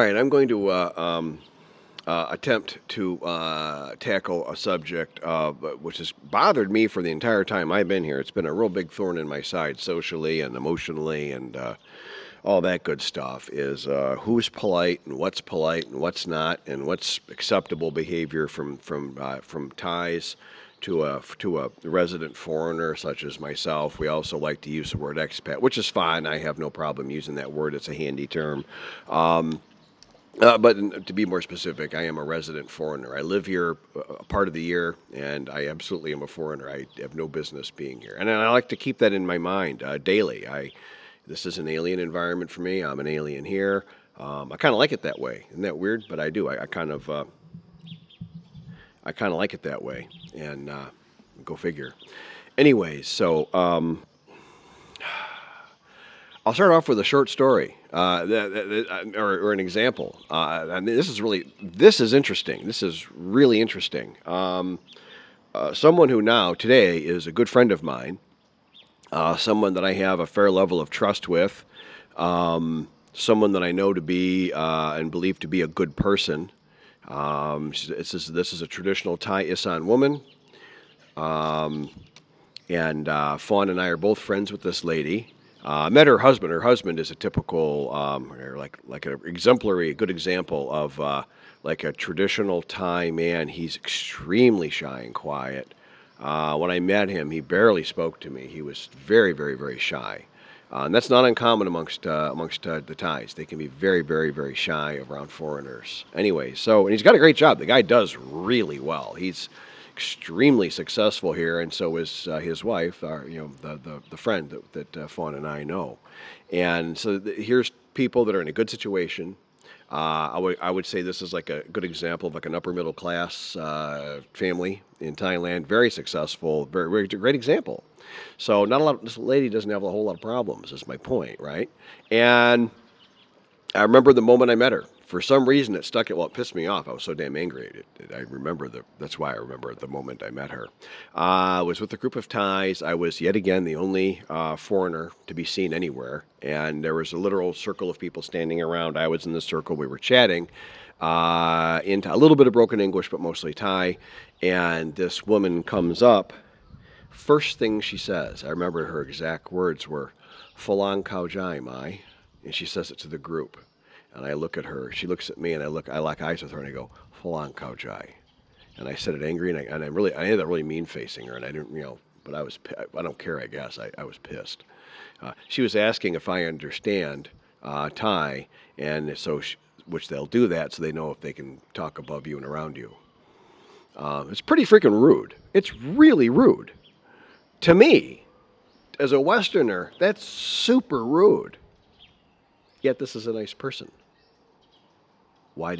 right, I'm going to attempt to tackle a subject which has bothered me for the entire time I've been here. It's been a real big thorn in my side, socially and emotionally, and all that good stuff. Is who's polite and what's not, and what's acceptable behavior from Thais to a resident foreigner such as myself. We also like to use the word expat, which is fine. I have no problem using that word. It's a handy term. Um, but to be more specific, I am a resident foreigner. I live here a part of the year, and I absolutely am a foreigner. I have no business being here, and I like to keep that in my mind daily. This is an alien environment for me. I'm an alien here. I kind of like it that way. Isn't that weird? But I do. I kind of like it that way, and go figure. Anyways, so I'll start off with a short story, or an example. And this is interesting. This is really interesting. Someone who now today is a good friend of mine, someone that I have a fair level of trust with, someone that I know to be and believe to be a good person. This is a traditional Thai Isan woman, and Fawn and I are both friends with this lady. Met her husband. Her husband is a typical, like an exemplary, good example of like a traditional Thai man. He's extremely shy and quiet. When I met him, he barely spoke to me. He was very, very, very shy. And that's not uncommon amongst the Thais. They can be very, very, very shy around foreigners. Anyway, and he's got a great job. The guy does really well. He's extremely successful here, and so is his wife, the friend that Fawn and I know. And so here's people that are in a good situation. I would say this is like a good example of like an upper middle class family in Thailand, very successful, very, very great example. So not a lot. This lady doesn't have a whole lot of problems. Is my point, right? And I remember the moment I met her. For some reason, it stuck. Well, it pissed me off. I was so damn angry. I remember that's why I remember the moment I met her. I was with a group of Thais. I was yet again the only foreigner to be seen anywhere, and there was a literal circle of people standing around. I was in the circle. We were chatting into a little bit of broken English, but mostly Thai. And this woman comes up. First thing she says, I remember her exact words were, "Phalang Khao Jai Mai," and she says it to the group. And I look at her. She looks at me, and I lock eyes with her, and I go, "Phalang Khao Jai." And I said it angry, and I ended up really mean facing her, and I didn't, but I don't care, I guess. I was pissed. She was asking if I understand Thai, and which they'll do that so they know if they can talk above you and around you. It's pretty freaking rude. It's really rude. To me, as a Westerner, that's super rude. Yet this is a nice person. Why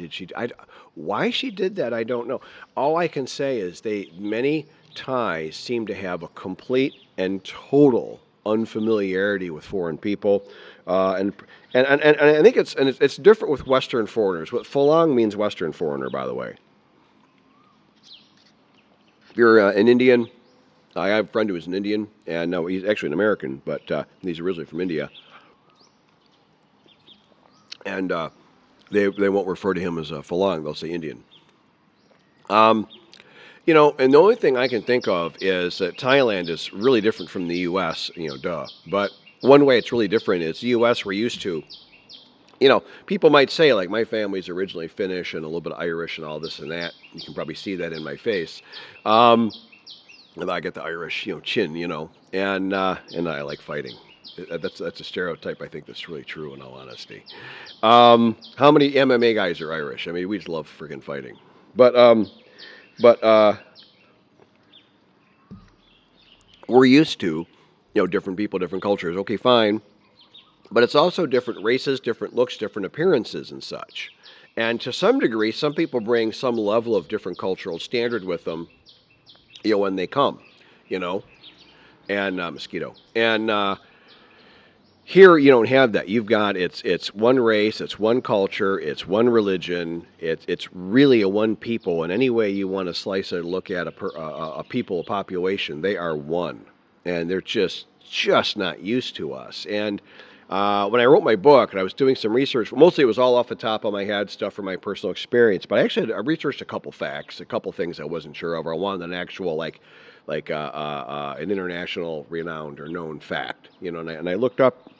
she did that, I don't know. All I can say is many Thais seem to have a complete and total unfamiliarity with foreign people, and I think it's different with Western foreigners. What Phalang means, Western foreigner, by the way. If you're an Indian, I have a friend who is an Indian, and no, he's actually an American, but he's originally from India, and they won't refer to him as a Phalang. They'll say Indian. And the only thing I can think of is that Thailand is really different from the U.S. Duh. But one way it's really different is the U.S. we're used to. People might say, like, my family's originally Finnish and a little bit of Irish and all this and that. You can probably see that in my face. And I get the Irish, chin, and I like fighting. That's a stereotype I think that's really true in all honesty. How many MMA guys are Irish? I mean, we just love freaking fighting. But we're used to, different people, different cultures. Okay, fine. But it's also different races, different looks, different appearances and such. And to some degree, some people bring some level of different cultural standard with them, when they come, and mosquito. And here you don't have that. You've got it's one race, it's one culture, it's one religion. It's really a one people. And any way you want to slice it, look at a people, a population, they are one, and they're just not used to us. And when I wrote my book and I was doing some research, mostly it was all off the top of my head, stuff from my personal experience. But I researched a couple facts, a couple things I wasn't sure of, or I wanted an actual an international renowned or known fact, and I looked up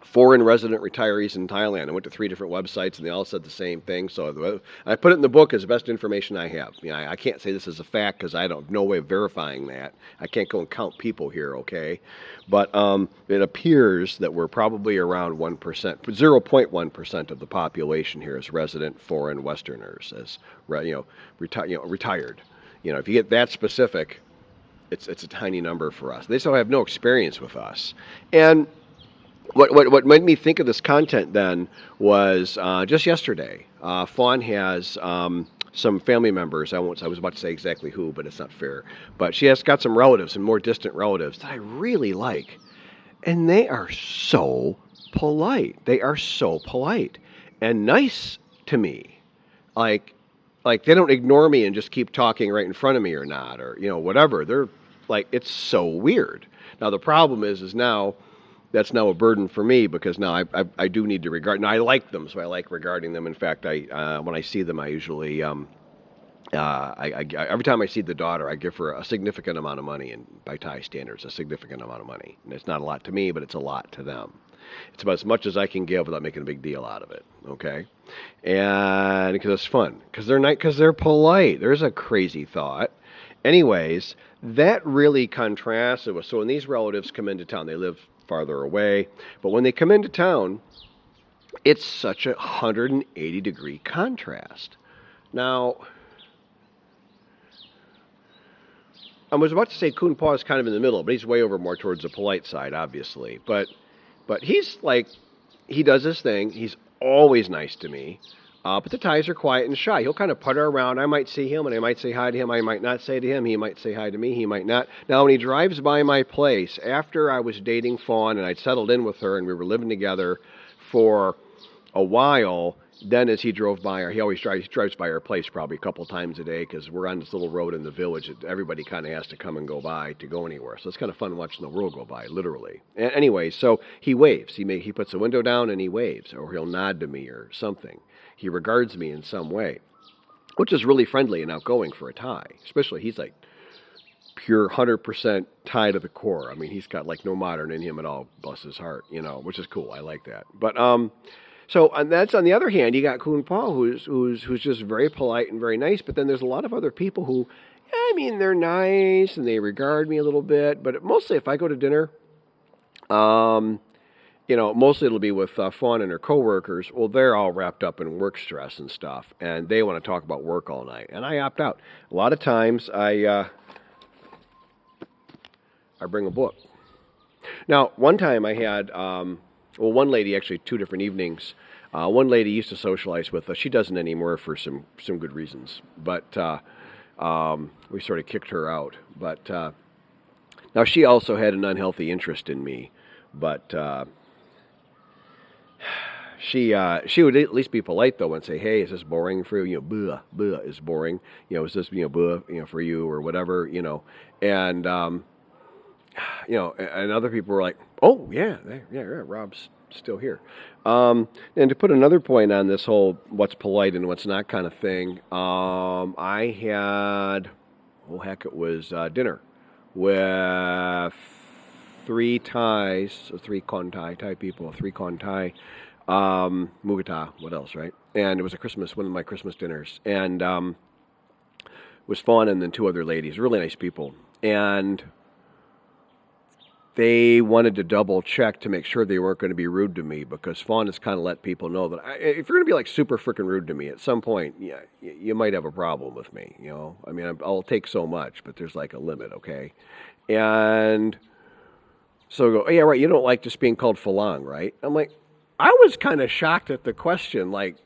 foreign resident retirees in Thailand. I went to 3 different websites, and they all said the same thing. So I put it in the book as the best information I have. I can't say this is a fact because I don't have no way of verifying that. I can't go and count people here, okay? But it appears that we're probably around 1%, 0.1% of the population here is resident foreign Westerners, as retired. If you get that specific, it's a tiny number for us. They still have no experience with us, and what made me think of this content then was just yesterday. Fawn has some family members. I was about to say exactly who, but it's not fair. But she has got some relatives, and more distant relatives that I really like, and they are so polite. They are so polite and nice to me. Like they don't ignore me and just keep talking right in front of me or not, or whatever. They're like, it's so weird. Now the problem is now. That's now a burden for me because now I do need to regard. Now I like them, so I like regarding them. In fact, when I see them, I usually every time I see the daughter, I give her a significant amount of money, and by Thai standards, a significant amount of money. And it's not a lot to me, but it's a lot to them. It's about as much as I can give without making a big deal out of it. Okay, and because it's fun, because they're nice, because they're polite. There's a crazy thought. Anyways, that really contrasts with. So when these relatives come into town, they live farther away, but when they come into town, it's such a 180-degree contrast. Now, I was about to say Cpaw is kind of in the middle, but he's way over more towards the polite side, obviously. But he's like, he does his thing. He's always nice to me. But the Thais are quiet and shy. He'll kind of putter around. I might see him, and I might say hi to him. I might not say to him. He might say hi to me. He might not. Now, when he drives by my place, after I was dating Fawn and I'd settled in with her and we were living together for a while, then as he drove by, he always drives by our place probably a couple times a day because we're on this little road in the village that everybody kind of has to come and go by to go anywhere. So it's kind of fun watching the world go by, literally. Anyway, so he waves. He puts the window down and he waves, or he'll nod to me or something. He regards me in some way, which is really friendly and outgoing for a Thai. Especially, he's like pure 100% Thai to the core. I mean, he's got like no modern in him at all, bless his heart, which is cool. I like that. But so and that's on the other hand, you got Cpaw, who's just very polite and very nice. But then there's a lot of other people who, they're nice and they regard me a little bit. But mostly, if I go to dinner, mostly it'll be with Fawn and her coworkers. Well, they're all wrapped up in work stress and stuff, and they want to talk about work all night, and I opt out. A lot of times, I bring a book. Now, one time I had, one lady, actually 2 different evenings. One lady used to socialize with us. She doesn't anymore for some good reasons, but we sort of kicked her out. But now she also had an unhealthy interest in me, but she would at least be polite though and say, "Hey, is this boring for you? Blah is boring. Is this blah for you or whatever? And and other people were like, "Oh yeah, Rob's still here." And to put another point on this whole what's polite and what's not kind of thing, I had, it was dinner with 3 Thais, so 3 Kon Thai people, 3 Kon Thai, Mugata, what else, right? And it was one of my Christmas dinners, and it was Fawn and then 2 other ladies, really nice people, and they wanted to double check to make sure they weren't going to be rude to me, because Fawn has kind of let people know that if you're going to be like super freaking rude to me at some point, yeah, you might have a problem with me, I'll take so much, but there's like a limit, okay? And so I go, "Oh yeah, right, you don't like just being called Phalang, right?" I'm like, I was kind of shocked at the question, like,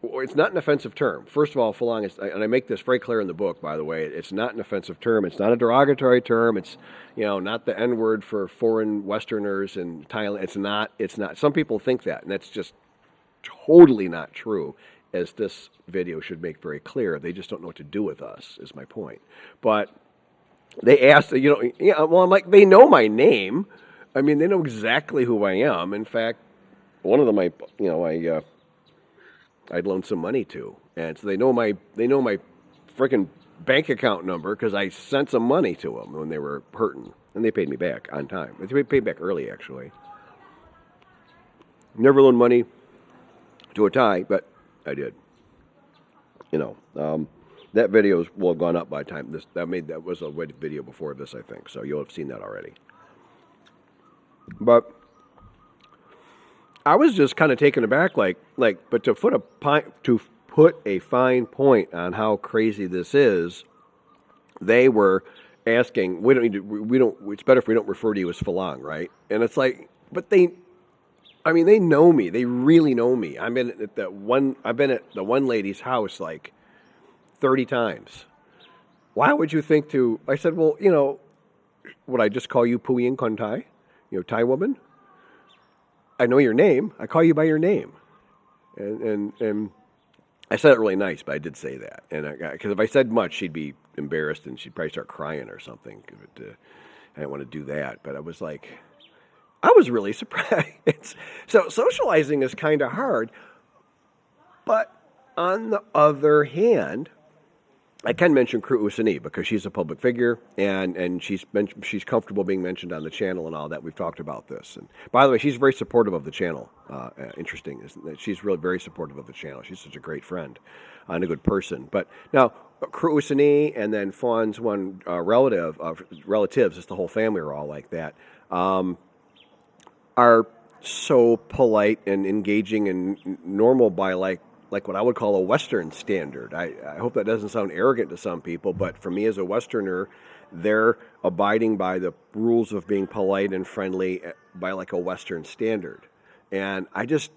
it's not an offensive term. First of all, Phalang is, and I make this very clear in the book, by the way, it's not an offensive term. It's not a derogatory term. It's, not the N word for foreign Westerners in Thailand. It's not. Some people think that, and that's just totally not true, as this video should make very clear. They just don't know what to do with us, is my point. But they asked, I'm like, they know my name. I mean, they know exactly who I am. In fact, one of them, I'd loaned some money to, and so they know my freaking bank account number because I sent some money to them when they were hurting, and they paid me back on time. They paid back early, actually. Never loaned money to a Thai, but I did. You know, that video will have gone up by the time that was a video before this, I think. So you'll have seen that already. But I was just kind of taken aback, but to put a fine point on how crazy this is, they were asking, we don't. It's better if we don't refer to you as Falong, right? And it's like, but they know me. They really know me. I've been at the one lady's house like 30 times. Why would you think to? I said, well, would I just call you Puyin Kontai? Thai woman? I know your name. I call you by your name. And I said it really nice, but I did say that. And because if I said much, she'd be embarrassed and she'd probably start crying or something. I didn't want to do that. But I was really surprised. So socializing is kind of hard. But on the other hand, I can mention Kru Usani because she's a public figure and she's comfortable being mentioned on the channel and all that. We've talked about this. And by the way, she's very supportive of the channel. Interesting, isn't it? She's really very supportive of the channel. She's such a great friend and a good person. But now, Kru Usani and then Fawn's one relatives, just the whole family are all like that, are so polite and engaging and normal by like what I would call a Western standard. I hope that doesn't sound arrogant to some people, but for me as a Westerner, they're abiding by the rules of being polite and friendly by like a Western standard. And I just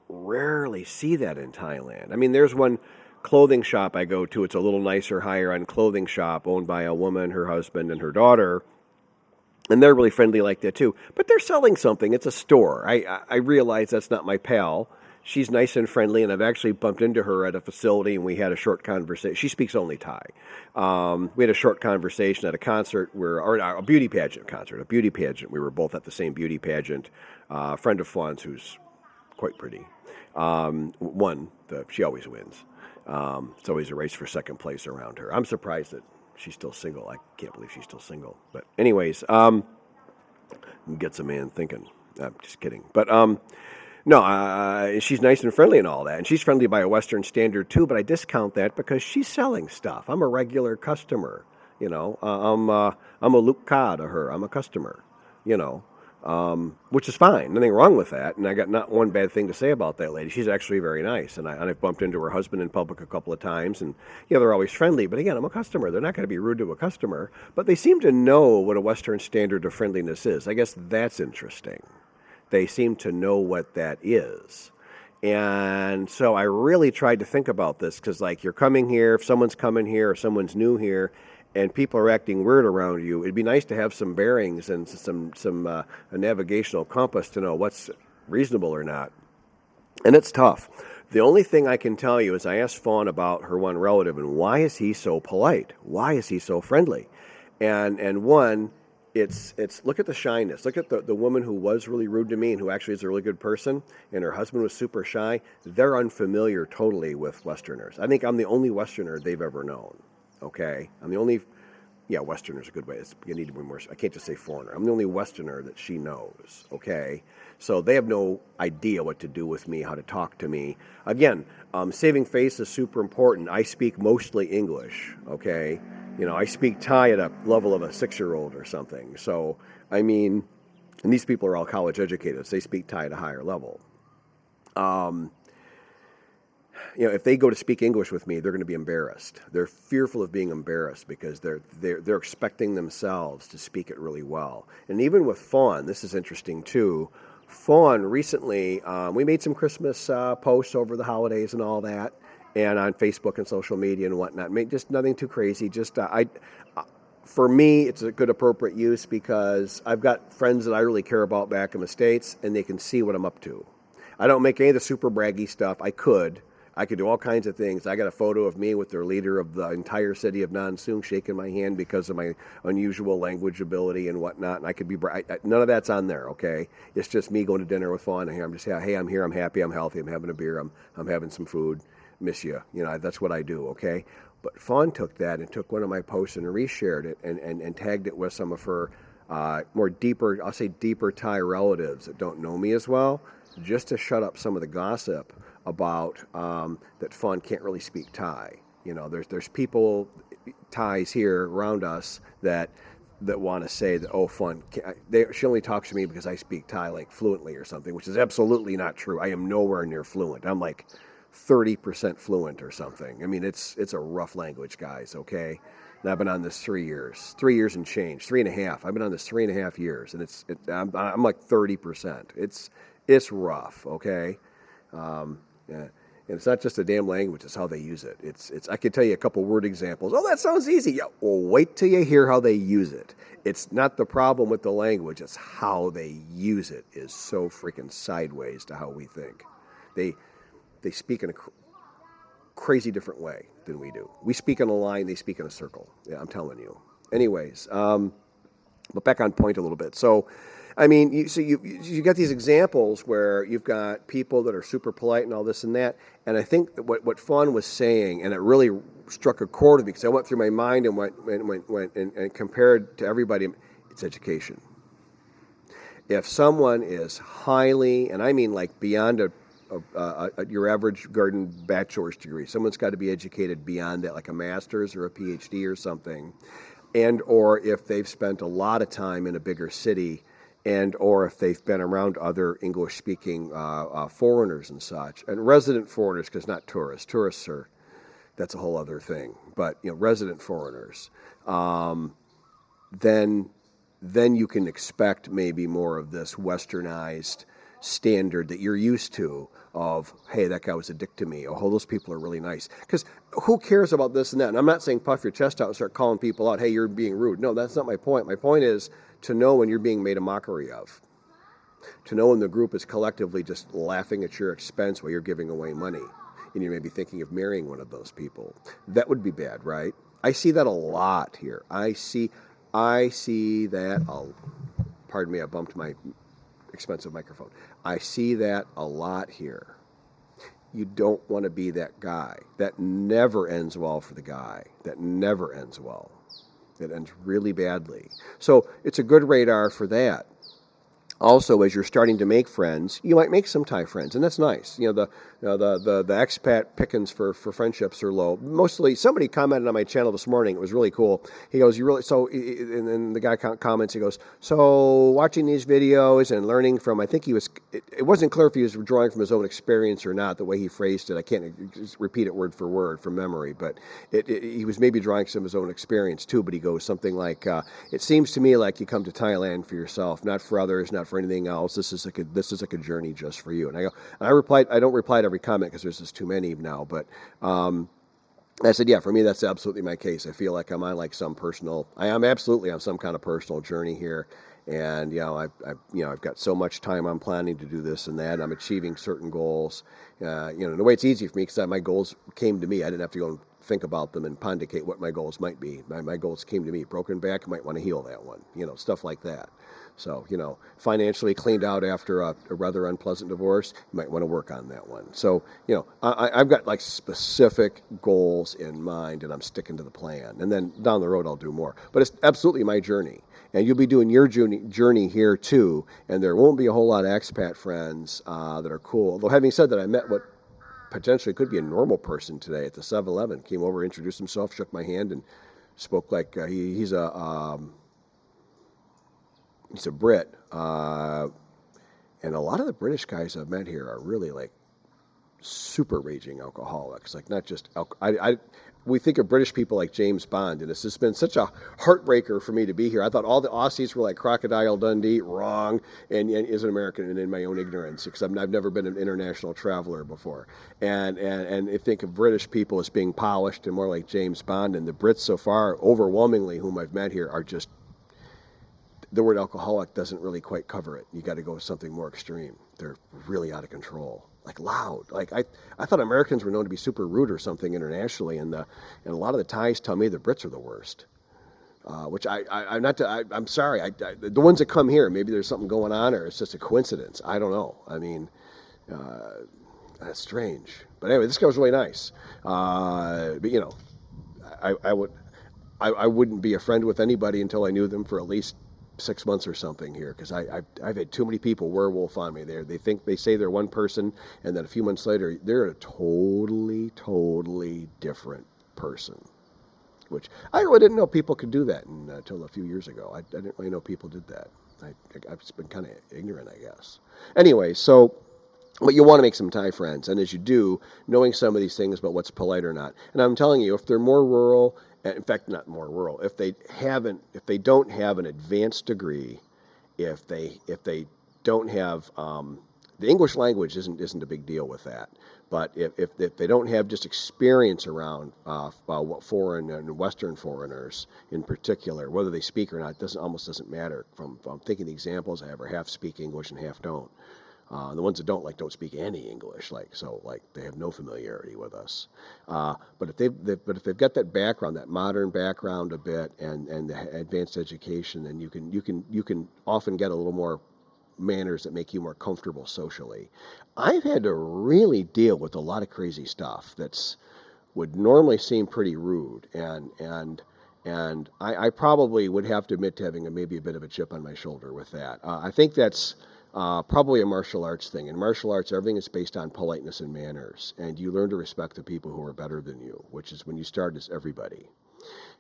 rarely see that in Thailand. I mean, there's one clothing shop I go to. It's a little nicer, higher-end clothing shop owned by a woman, her husband, and her daughter. And they're really friendly like that too. But they're selling something. It's a store. I realize that's not my pal. She's nice and friendly, and I've actually bumped into her at a facility, and we had a short conversation. She speaks only Thai. We had a short conversation at a concert, or a beauty pageant concert, We were both at the same beauty pageant. A friend of Fawn's who's quite pretty. She always wins. It's always a race for second place around her. I'm surprised that she's still single. I can't believe she's still single. But anyways, gets a man thinking. I'm just kidding. But no, she's nice and friendly and all that. And she's friendly by a Western standard too, but I discount that because she's selling stuff. I'm a regular customer. I'm a lukka to her. I'm a customer, which is fine. Nothing wrong with that. And I got not one bad thing to say about that lady. She's actually very nice. And I've bumped into her husband in public a couple of times. And, they're always friendly. But again, I'm a customer. They're not going to be rude to a customer. But they seem to know what a Western standard of friendliness is. I guess that's interesting. They seem to know what that is. And so I really tried to think about this because, you're coming here, if someone's coming here or someone's new here, and people are acting weird around you, it'd be nice to have some bearings and a navigational compass to know what's reasonable or not. And it's tough. The only thing I can tell you is I asked Fawn about her one relative and why is he so polite? Why is he so friendly? And one, it's look at the shyness. Look at the woman who was really rude to me and who actually is a really good person, and her husband was super shy. They're unfamiliar totally with Westerners. I think I'm the only Westerner they've ever known. Okay? I'm the only, Westerner's a good way. You need to be more, I can't just say foreigner. I'm the only Westerner that she knows. Okay? So they have no idea what to do with me, how to talk to me. Again, saving face is super important. I speak mostly English. Okay? I speak Thai at a level of a 6-year-old or something. So, and these people are all college educated, so they speak Thai at a higher level. If they go to speak English with me, they're going to be embarrassed. They're fearful of being embarrassed because they're expecting themselves to speak it really well. And even with Fawn, this is interesting too. Fawn recently, we made some Christmas posts over the holidays and all that. And on Facebook and social media and whatnot. Just nothing too crazy. For me, it's a good appropriate use because I've got friends that I really care about back in the States, and they can see what I'm up to. I don't make any of the super braggy stuff. I could, I could do all kinds of things. I got a photo of me with the leader of the entire city of Nonsung shaking my hand because of my unusual language ability and whatnot. And I could be none of that's on there. Okay, it's just me going to dinner with Fawn. And I'm just, hey, I'm here. I'm happy. I'm healthy. I'm having a beer. I'm having some food. Miss you. You know, that's what I do. Okay. But Fawn took that and took one of my posts and reshared it and tagged it with some of her more deeper, I'll say deeper Thai relatives that don't know me as well, just to shut up some of the gossip about that Fawn can't really speak Thai. You know, there's people, Thais here around us that want to say that, oh, Fawn, she only talks to me because I speak Thai like fluently or something, which is absolutely not true. I am nowhere near fluent. I'm like 30% fluent or something. I mean, it's a rough language, guys, okay? And I've been on this 3 years and change, 3.5. I've been on this 3.5 years, and I'm like 30%. It's rough, okay? Yeah. And it's not just a damn language; it's how they use it. I could tell you a couple word examples. Oh, that sounds easy. Yeah, well, wait till you hear how they use it. It's not the problem with the language; it's how they use it is so freaking sideways to how we think. They speak in a crazy different way than we do. We speak in a line; they speak in a circle. Yeah, I'm telling you. Anyways, but back on point a little bit. So, I mean, you got these examples where you've got people that are super polite and all this and that. And I think that what Fawn was saying, and it really struck a chord with me because I went through my mind and went and compared to everybody. It's education. If someone is highly, and I mean like beyond your average garden bachelor's degree, someone's got to be educated beyond that, like a master's or a PhD or something, and or if they've spent a lot of time in a bigger city, and or if they've been around other English-speaking foreigners and such, and resident foreigners, because not tourists. Tourists are, that's a whole other thing. But resident foreigners, then you can expect maybe more of this westernized standard that you're used to of, hey, that guy was a dick to me. Oh, those people are really nice. Because who cares about this and that? And I'm not saying puff your chest out and start calling people out, hey, you're being rude. No, that's not my point. My point is to know when you're being made a mockery of. To know when the group is collectively just laughing at your expense while you're giving away money. And you may be thinking of marrying one of those people. That would be bad, right? I see that a lot here. I see that, pardon me, I bumped my expensive microphone. I see that a lot here. You don't want to be that guy. That never ends well for the guy. That never ends well. It ends really badly. So it's a good radar for that. Also, as you're starting to make friends, you might make some Thai friends, and that's nice. The expat pickings for friendships are low. Mostly, somebody commented on my channel this morning. It was really cool. He goes, "You really so?" And then the guy comments. He goes, "So watching these videos and learning from." I think he was. It wasn't clear if he was drawing from his own experience or not. The way he phrased it, I can't repeat it word for word from memory, but he was maybe drawing some of his own experience too. But he goes something like, "It seems to me like you come to Thailand for yourself, not for others, not for anything else. This is like a journey just for you." And I replied, I don't reply to every comment because there's just too many now, but I said, yeah, for me that's absolutely my case. I feel like I'm on like I am absolutely on some kind of personal journey here, and I've got so much time I'm planning to do this and that. I'm achieving certain goals. In a way it's easy for me because my goals came to me. I didn't have to go and think about them and pontificate what my goals might be. My goals came to me. Broken back, I might want to heal that one. Stuff like that. So, financially cleaned out after a rather unpleasant divorce, you might want to work on that one. So, I've got like specific goals in mind and I'm sticking to the plan. And then down the road, I'll do more. But it's absolutely my journey. And you'll be doing your journey here too. And there won't be a whole lot of expat friends that are cool. Although having said that, I met what potentially could be a normal person today at the 7-Eleven. Came over, introduced himself, shook my hand, and spoke like he's a Brit, and a lot of the British guys I've met here are really like super raging alcoholics. Like not just we think of British people like James Bond, and it's just been such a heartbreaker for me to be here. I thought all the Aussies were like Crocodile Dundee, wrong, and as an American and in my own ignorance, because I've never been an international traveler before, and I think of British people as being polished and more like James Bond, and the Brits so far, overwhelmingly, whom I've met here, are just. The word alcoholic doesn't really quite cover it. You got to go with something more extreme. They're really out of control. like loud. Like I thought Americans were known to be super rude or something internationally, and a lot of the Thais tell me the Brits are the worst. Which I'm not. I'm sorry. The ones that come here, maybe there's something going on, or it's just a coincidence. I don't know. I mean, uh, that's strange. But anyway, this guy was really nice. But you know, I would I wouldn't be a friend with anybody until I knew them for at least 6 months or something here, because I've had too many people werewolf on me there. They say they're one person, and then a few months later they're a totally different person. Which I really didn't know people could do that until a few years ago. I didn't really know people did that. I've just been kind of ignorant, I guess. Anyway, so but you want to make some Thai friends, and as you do, knowing some of these things about what's polite or not. And I'm telling you, if they're more rural, in fact, not more rural, if they don't have an advanced degree, if they don't have the English language isn't a big deal with that. But if they don't have just experience around what foreign and Western foreigners in particular, whether they speak or not, almost doesn't matter. From thinking the examples I have are half speak English and half don't. The ones that don't speak any English, like they have no familiarity with us. But if they've got that background, that modern background a bit, and the advanced education, then you can often get a little more manners that make you more comfortable socially. I've had to really deal with a lot of crazy stuff that's would normally seem pretty rude, and I probably would have to admit to having maybe a bit of a chip on my shoulder with that. I think that's probably a martial arts thing. In martial arts, everything is based on politeness and manners, and you learn to respect the people who are better than you, which is when you start as everybody.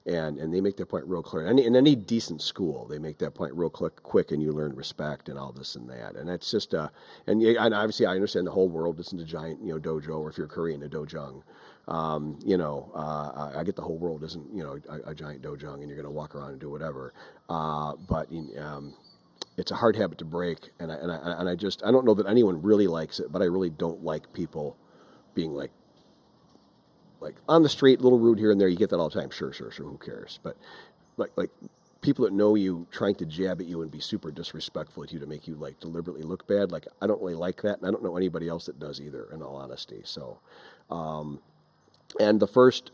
And they make that point real clear. In any decent school, they make that point real quick, and you learn respect and all this and that. And that's just and obviously I understand the whole world isn't a giant dojo, or if you're Korean, a dojang. I get the whole world isn't a giant dojang, and you're going to walk around and do whatever. But it's a hard habit to break, and I don't know that anyone really likes it, but I really don't like people being like on the street, a little rude here and there. You get that all the time. Sure. Who cares? But like people that know you trying to jab at you and be super disrespectful to you to make you like deliberately look bad. Like I don't really like that, and I don't know anybody else that does either. In all honesty, so and the first.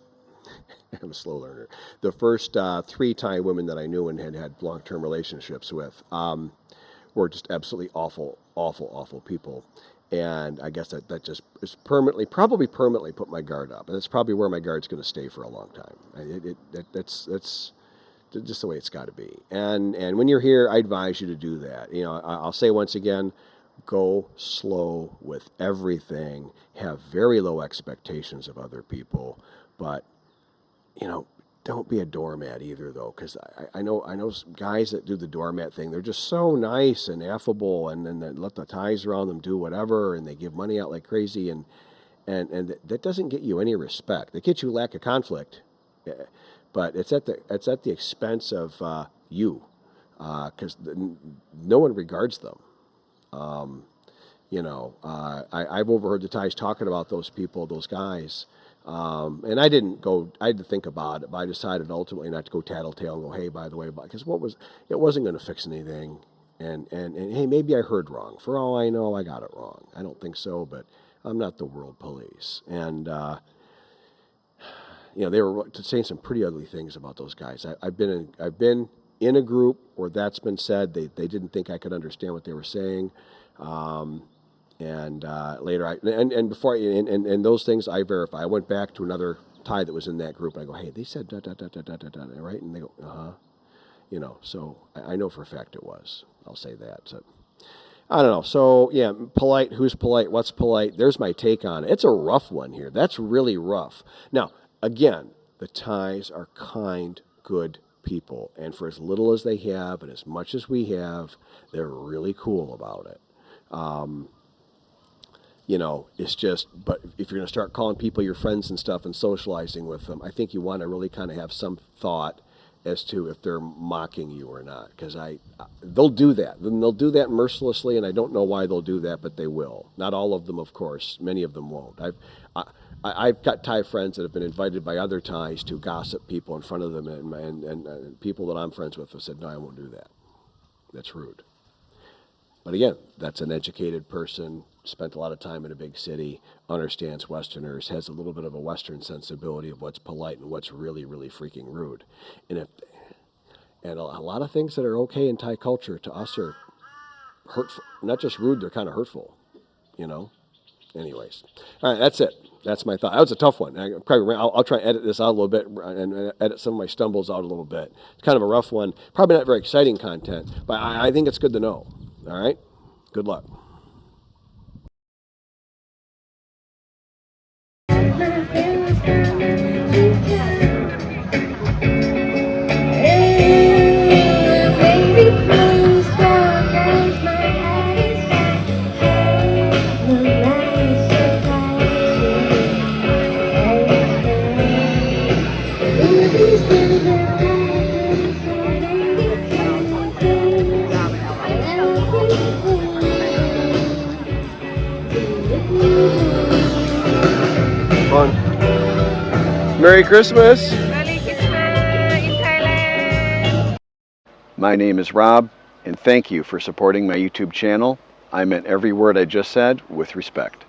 I'm a slow learner. The first three Thai women that I knew and had long-term relationships with were just absolutely awful people. And I guess that just is probably permanently put my guard up. And that's probably where my guard's going to stay for a long time. That's just the way it's got to be. And when you're here, I advise you to do that. I'll say once again, go slow with everything. Have very low expectations of other people, but you know, don't be a doormat either, though, because I know guys that do the doormat thing. They're just so nice and affable, and then they let the ties around them do whatever, and they give money out like crazy, and that doesn't get you any respect. It gets you lack of conflict, but it's at the expense of you, because no one regards them. Um, I've overheard the Thais talking about those people, those guys. And I didn't go, I had to think about it, but I decided ultimately not to go tattletale and go, hey, by the way, because it wasn't going to fix anything. And hey, maybe I heard wrong. For all I know, I got it wrong. I don't think so, but I'm not the world police. And, they were saying some pretty ugly things about those guys. I've been in a group where that's been said. They didn't think I could understand what they were saying. Um, and later, and before and those things I verify. I went back to another Thai that was in that group, and I go, hey, they said da da da da da da da, right? And they go, uh huh. So I know for a fact it was. I'll say that. So I don't know. So yeah, polite. Who's polite? What's polite? There's my take on it. It's a rough one here. That's really rough. Now, again, the Thais are kind, good people, and for as little as they have and as much as we have, they're really cool about it. Um, it's just, but if you're going to start calling people your friends and stuff and socializing with them, I think you want to really kind of have some thought as to if they're mocking you or not. Because they'll do that. Then they'll do that mercilessly, and I don't know why they'll do that, but they will. Not all of them, of course. Many of them won't. I've got Thai friends that have been invited by other Thais to gossip people in front of them, and people that I'm friends with have said, no, I won't do that. That's rude. But again, that's an educated person spent a lot of time in a big city, understands Westerners, has a little bit of a Western sensibility of what's polite and what's really, really freaking rude. And a lot of things that are okay in Thai culture to us are hurtful. Not just rude, they're kind of hurtful, you know? Anyways. All right, that's it. That's my thought. That was a tough one. I'll try to edit this out a little bit and edit some of my stumbles out a little bit. It's kind of a rough one. Probably not very exciting content, but I think it's good to know. All right? Good luck. Fun. Merry Christmas! Merry Christmas in Thailand! My name is Rob, and thank you for supporting my YouTube channel. I meant every word I just said with respect.